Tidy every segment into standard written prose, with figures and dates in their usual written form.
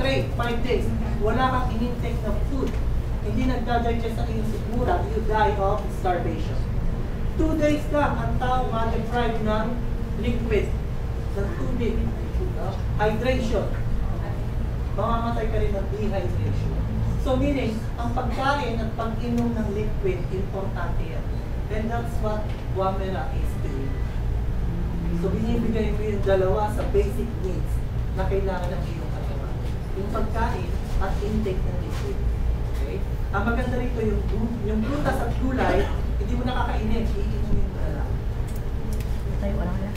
straight, 5 days, wala kang in-intake ng food, hindi nagda-digest ang iyong sikmura, you die of starvation. 2 days lang ang tao ma-deprive ng liquid, ng tubig, hydration. Mamamatay ka rin ng dehydration. So meaning, ang pagkain at pag-inom ng liquid, importante yan. And that's what Wamera is doing. So binibigay mo yung dalawa sa basic needs na kailangan ng iyong katawan. Yung pagkain at intake ng liquid. Okay? Ang maganda rito, yung prutas at gulay, hindi mo nakakainin, iinumin mo na lang.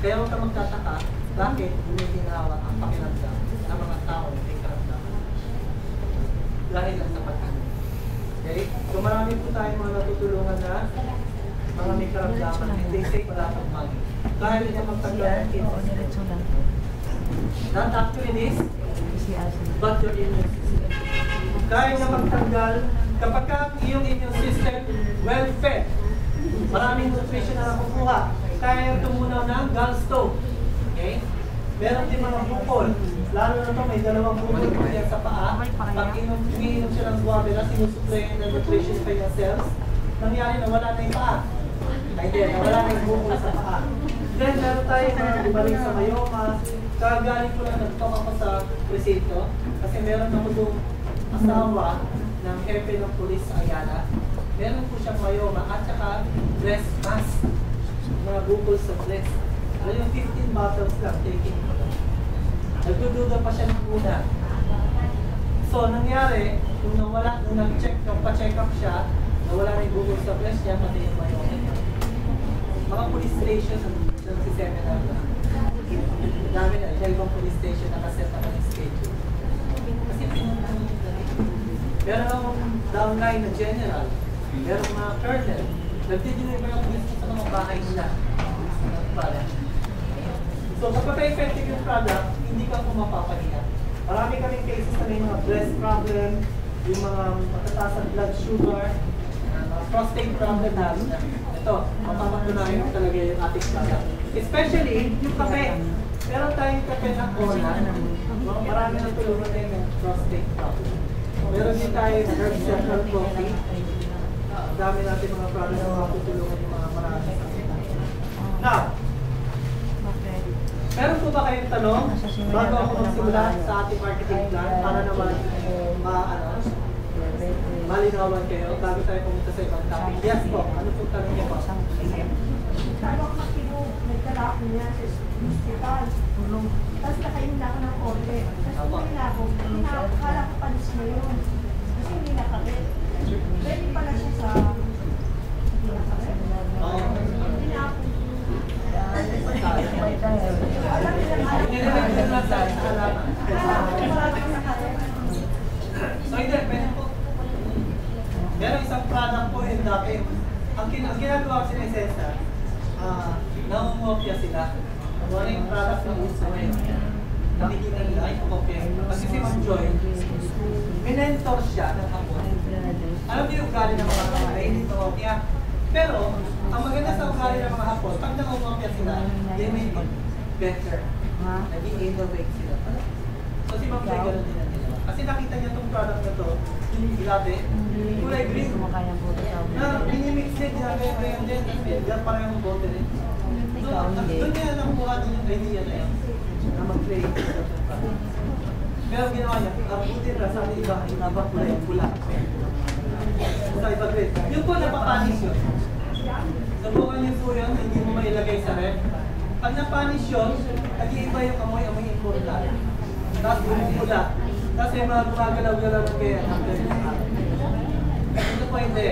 Kaya huwag ka magtataka, bakit gumiginawa ang pakiramdam ng mga tao may karamdaman. Dahil lang sa pagkain. Okay? So marami po tayong mga natutulungan na mga may karamdaman, and they say wala pang magi. Kahit hindi magtanggal ng kids. Not actually this, but your immune system. Kahit na magtanggal, kapag ka iyong immune system well-fed, maraming nutrition na nakukuha, kaya tumunaw ng gallstone. Okay? Meron din mga bukol. Lalo na ito, may dalawang bukol yan sa paa. Pag umiinom siya ng Wamera, sinusuplayan ng nutrition sa kanyang cells. Nangyari na wala na yung paa. Ay, hindi, wala na yung bukol sa paa. Then, meron tayo mga gumaling sa myoma. Kagaling ko lang nagpapak ako sa presinto. Kasi meron ako doon asawa ng hepe ng pulis sa Ayala. Meron po siyang myoma at saka breast mass. Mga bukol sa breast. Alam yung 15 bottles lang, taking ko lang. Nagdududa pa siya ng una. So, nangyari, nung nawala, nung nag-check, nung pa-check up siya, nawala na yung bukol sa breast niya, pati yung myoma niya. Mga police station ng si seminar na. Dami na, ibang police station nakaset na ng schedule. Kasi pinuntan nyo na rin. Meron akong downline na general, meron mga colonel, nagdi-deliver ang police sa mga bahay nila. So kapag effective yung product, hindi ka mapapahiya. Marami kaming cases na may mga breast problem, yung mga matataas ang blood sugar, prostate problem na. Ito, mapapatunayan talaga yung ating product. Especially yung kape. Meron tayong kape na cola. Marami na tulungan na yung prostate problem. Meron din tayo herb central coffee. Dami natin mga products na makatutulungan yung mga marami sa kita. Now, meron po ba kayong tanong bago ako magsimula sa ating marketing plan para naman malinawan kayo bago tayo pumunta sa ibang topic? Yes po, ano po tanong niyo po? Bago ako nagdala ako niya sa hospital. Tapos nakain na ako ng order. Tapos hindi na ako, akala ko panis mo yun. Kasi hindi nakabit. Ready pala siya sa hindi nakabit. Hindi na ako. So hindi, pwede po. Pero isang product po yung dati. Ang ginagawa ko sila yung Cesar, nangungopia sila. Wala yung product ng uso ngayon. Nakikita nila, ay kumopia. Kasi si Ma'am Joy, minentor siya ng hapon. Alam niyo yung ugali ng mga kapatid, hindi kumopia. Pero, ang maganda sa ugali ng mga hapon, pag nangungopia sila, they make it better. Nag-i-innovate sila pala. So si Ma'am Joy, gano'n din nila. Kasi nakita niya itong product na to, grabe, kulay green. Na minimix din, ginagayon din, tapos parang yung bote rin. So, doon niya nakuha din yung idea na yun, na mag-play. Pero ginawa niya, buti na sa ating iba, inabang kulay yung pula. Sa iba grade. Yun po, napapanis yun. Subukan niyo po yun, hindi mo mailagay sa rep. Pag napanis yun, nag-iiba yung amoy importante. Tapos bumupula. Tapos may mga gumagalaw-galaw ng kaya. Ito po hindi.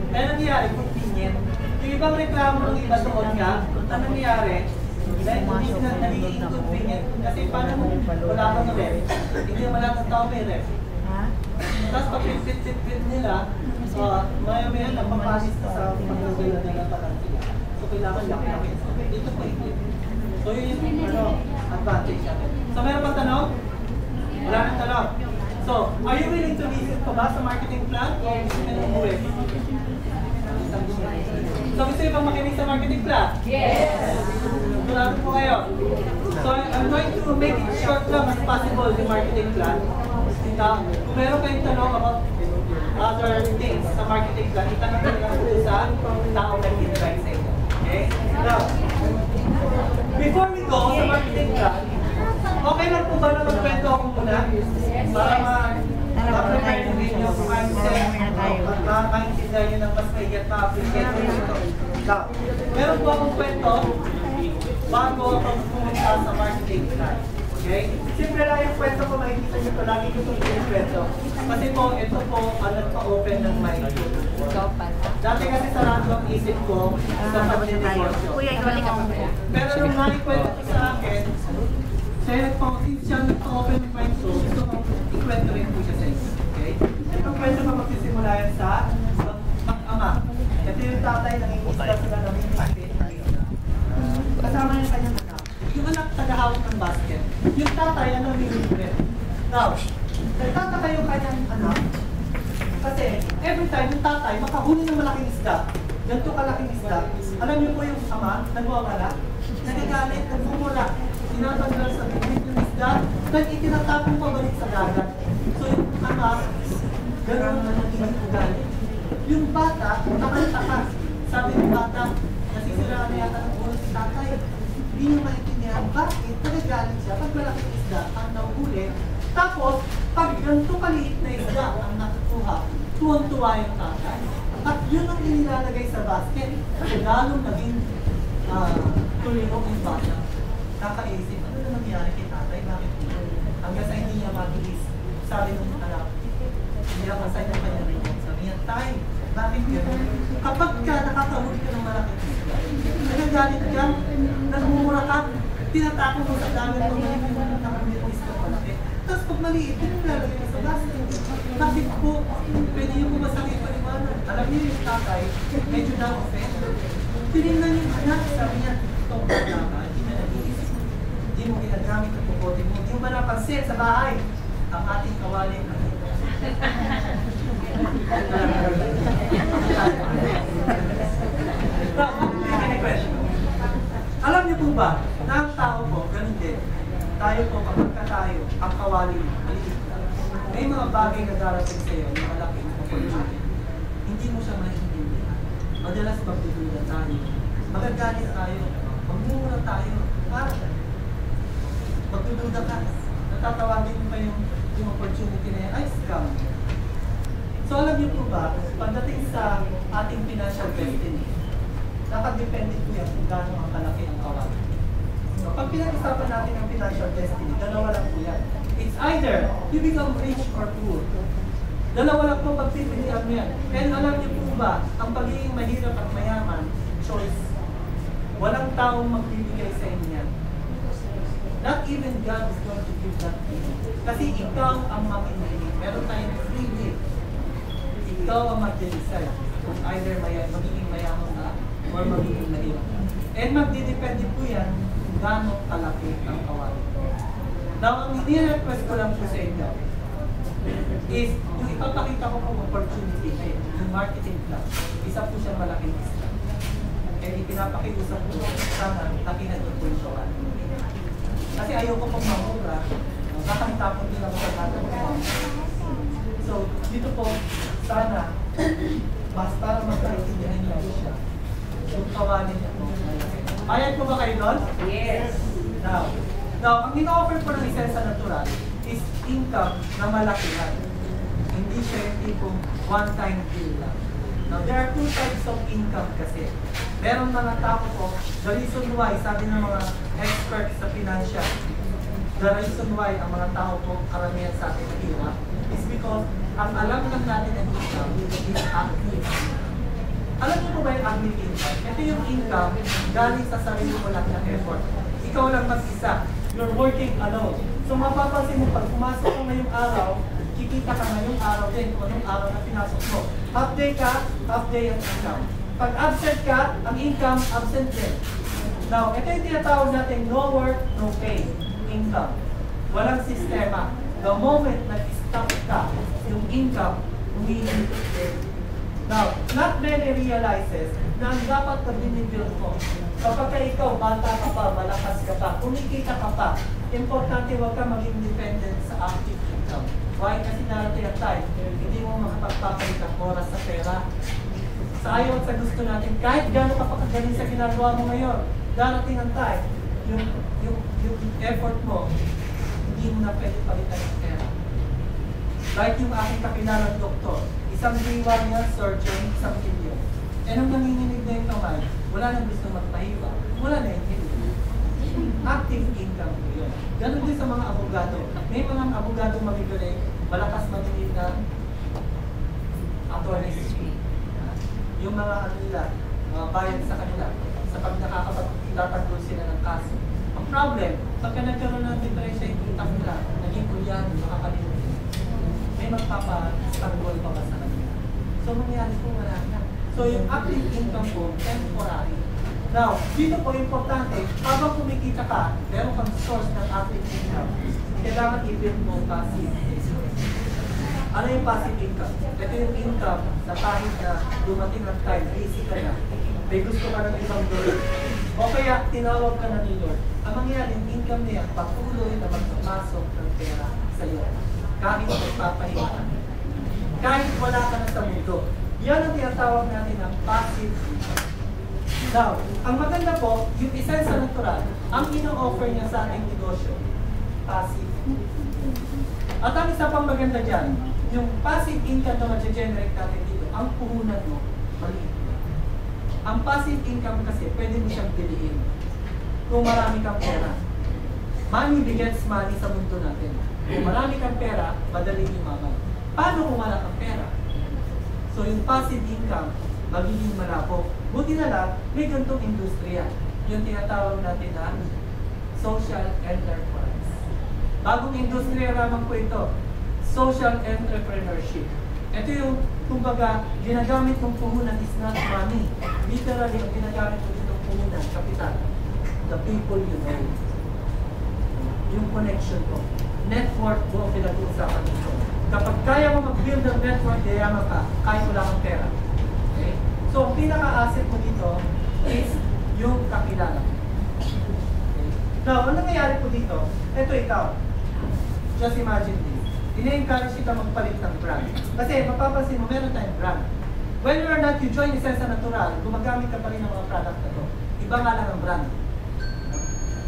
Kaya nangyari, convenient. Yung ibang reklamo ng iba tuon ka, ang nangyari, dahil hindi sila nagiging inconvenient. Kasi paano mo wala ka ng rep, hindi naman lahat ng tao may rep. Tapos pag fit nila, maya-maya napapanis na sa pagkagala nila parang sila. So kailangan laki-laki. Dito po hindi. So yun yung advantage natin. So meron pang tanong? Wala nang tanong. So, are you willing to visit pa ba sa marketing plan? O gusto nyo umuwi? isang buwan. So gusto niyo bang makinig sa marketing plan? Yes! Sigurado po kayo. So I'm going to make it short lang as possible yung marketing plan. Kung meron kayong tanong about other things sa marketing plan, itanong nyo lang po sa tao na invite sa inyo. Okay? Now, before we go sa marketing plan, okay lang po ba na magkwento ako muna? Para ma-prepare nyo din yung mindset at makaintindihan nyo ng mas maigit na appreciate nyo ito. Now, meron po akong kwento bago ako pumunta sa marketing plan. Okay? Simple lang yung kwento ko, makikita nyo ko, lagi ko itong kwento. Kasi po, ito po, ang nagpa-open ng mind ko. Dati kasi sarado ang isip ko sa pag-negosyo. Pero nung nakikwento ko sa akin, siya nagpa-open ng mind ko, gusto ko ikwento rin po siya sa inyo. Okay? Itong kwento ko magsisimula yan sa mag-ama. Ito yung tatay ng isla sila na may kasama yung kanyang anak. Yung anak tagahawak ng basket. Yung tatay ang namimigret. Now, nagtataka yung kanyang anak kasi every time yung tatay makahuli ng malaking isda, ganito kalaking isda, alam niyo po yung ama, nagwawala, nagagalit, nagmumura, tinatanggal sa bibig yung isda, itinatapong pabalik sa dagat. So yung ama, gano'n na nagiging ugali. Yung bata, nakantaka. Sabi ng bata, nasisiraan na yata ng ulo si tatay. Hindi niyo maintindihan bakit nagagalit siya pag malaking isda ang nahuhuli. Tapos, pag ganito kaliit na isda ang nakukuha, tuwang-tuwa yung tatay. At yun ang inilalagay sa basket. Lalong naging tulirong yung bata. Nakaisip, ano na nangyari kay tatay? Bakit ito? Hanggang sa hindi niya mabilis. Sabi ng anak, hindi ako sa inyo kanya rin. Sabi niya, tay, bakit yun? Kapag ka nakakahuli ka ng malaking isda, nagagalit ka, nagmumura ka, tinatapon mo sa dami ng mga nakakahuli ng isda malaki. Tapos pag maliit, nilalagay mo sa basket. Bakit po? Pwede niyo po masakit paliwanag. Alam niyo yung tatay, medyo na-offend. Tinignan yung anak, sabi niya, itong bata, hindi na nag-iisip. Hindi mo ginagamit ang pupote mo. Hindi mo ba napansin sa bahay ang ating kawali na ito? Alam niyo po ba, na ang tao po, ganun din. Tayo po, kapag ka tayo, ang kawali, maliit lang. May mga bagay na darating sa iyo, na malaking opportunity. Hindi mo siya maintindihan. Madalas magdududa tayo. Magagalit tayo. Magmumura tayo. Parang magdududa ka. Natatawagin mo pa yung opportunity na yan. Ay, scam. So alam niyo po ba, pagdating sa ating financial destiny, nakadepende po yan kung gaano ang kalaki ang kawali. So, pag pinag-usapan natin ang financial destiny, dalawa lang po yan. It's either you become rich or poor. Dalawa lang po pagpipilihan mo yan. And alam niyo po ba, ang pagiging mahirap at mayaman, choice. Walang taong magbibigay sa inyo yan. Not even God is going to give that to you. Kasi ikaw ang mamimili. Meron tayong free will. Ikaw ang mag-decide kung either magiging mayaman ka or magiging mahirap ka. And magdidepende po yan kung gaano kalaki ang kawali. Now, ang i-request ko lang po sa inyo is yung ipapakita ko kung opportunity na yun, yung marketing plan. Isa po siyang malaking isla. And ipinapakiusap ko sana nakinagod po yung showan. Kasi ayoko pong mamura, nakakitapon din ako sa lahat ng mga. So, dito po, sana, mas para magkaintindihan niyo siya. Yung kawali niya po. Ayan po ba kayo doon? Yes! Now, ang ina-offer po ng Lisensa Natural is income na malaki lang. Hindi siya yung tipong one-time deal lang. Now, there are two types of income kasi. Meron mga tao po, the reason why, sabi ng mga experts sa financial, the reason why ang mga tao po karamihan sa atin nahirap is because ang alam lang natin ang income is active. Alam niyo po ba yung active income? Ito yung income galing sa sarili mo lang ng effort. Ikaw lang mag-isa. You're working alone. So mapapansin mo, pag pumasok ka ngayong araw, kikita ka ngayong araw din kung anong araw na pinasok mo. Half day ka, half day ang income. Pag absent ka, ang income absent din. Now, ito yung tinatawag natin no work, no pay income. Walang sistema. The moment nag-stop ka, yung income, umiinit. Now, not many realizes na ang dapat na binibuild mo, kapag ikaw, bata ka pa, malakas ka pa, kumikita ka pa, importante huwag ka maging dependent sa active income. Why? Kasi darating ang time, hindi mo makapagpapalit ang oras sa pera. Sa ayaw at sa gusto natin, kahit gano'n ka pa kagaling sa ginagawa mo ngayon, darating ang time, yung effort mo, hindi mo na pwede palitan ng pera. Like yung aking kapilalang doktor, isang diwa niya, surgeon, isang milyon. Eh nung nanginginig na yung kamay, wala nang gusto magpahiwa, wala na yung hilig. Active income po yun. Ganon din sa mga abogado. May mga abogado mabigaling, malakas maningin ng attorney's fee. Yung mga ano nila, bayad sa kanila, sa pag nakakapagtatanggol sila ng kaso. Ang problem, pagka nagkaroon ng depresya yung utang nila, naging kulyado, makakalimutin. May magpapatanggol pa ba sa kanila? So mangyari po wala na. So yung active income po, temporary. Now, dito po importante, habang kumikita ka, meron kang source ng active income, kailangan i-build mo passive income. Ano yung passive income? Ito yung income na kahit na dumating ang time, busy ka na, may gusto ka ng ibang gawin, o kaya tinawag ka na ni Lord. Ang mangyayari, yung income niya, patuloy na magpapasok ng pera sa iyo. Kahit magpapahinga ka. Kahit wala ka na sa mundo. Yan ang tinatawag natin ng passive income. Now, ang maganda po, yung isa sa natural, ang ino-offer niya sa ating negosyo, passive. At ang isa pang maganda dyan, yung passive income na ma-generate natin dito, ang puhunan mo, maliit. Ang passive income kasi, pwede mo siyang piliin. Kung marami kang pera. Money begets money sa mundo natin. Kung marami kang pera, madaling yumaman. Paano kung wala kang pera? So yung passive income, magiging malabo. Buti na lang, may ganitong industriya. Yung tinatawag natin na social enterprise. Bagong industriya naman po ito. Social entrepreneurship. Ito yung, kumbaga, ginagamit ng puhunan is not money. Literally, ang ginagamit ng puhunan, kapital. The people you know. Yung connection ko. Network po ang pinag-uusapan nito. Kapag kaya mo mag-build ng network, yayaman ka, kahit wala kang pera. Okay? So, ang pinaka-asset mo dito is yung kakilala. Okay? Now, ano nangyayari po dito? Ito ikaw. Just imagine this. Ina-encourage kita magpalit ng brand. Kasi mapapansin mo, meron tayong brand. When you are not, you join Esensa Natural, gumagamit ka pa rin ng mga product na to. Iba nga lang ang brand.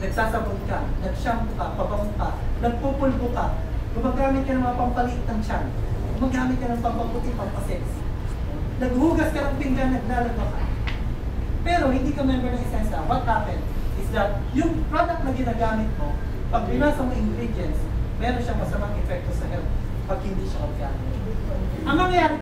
Nagsasabon ka, nag-shampoo ka, pabango ka, nagpupulbo ka, gumagamit ka ng mga pampaliit ng tiyan, gumagamit ka ng pampaputi, pampasex. Naghugas ka ng pinggan, naglalaba ka. Pero hindi ka member ng Esensa. What happened is that yung product na ginagamit mo, pag binasa mo ingredients, meron siyang masamang epekto sa health pag hindi siya organic. Ang mangyayari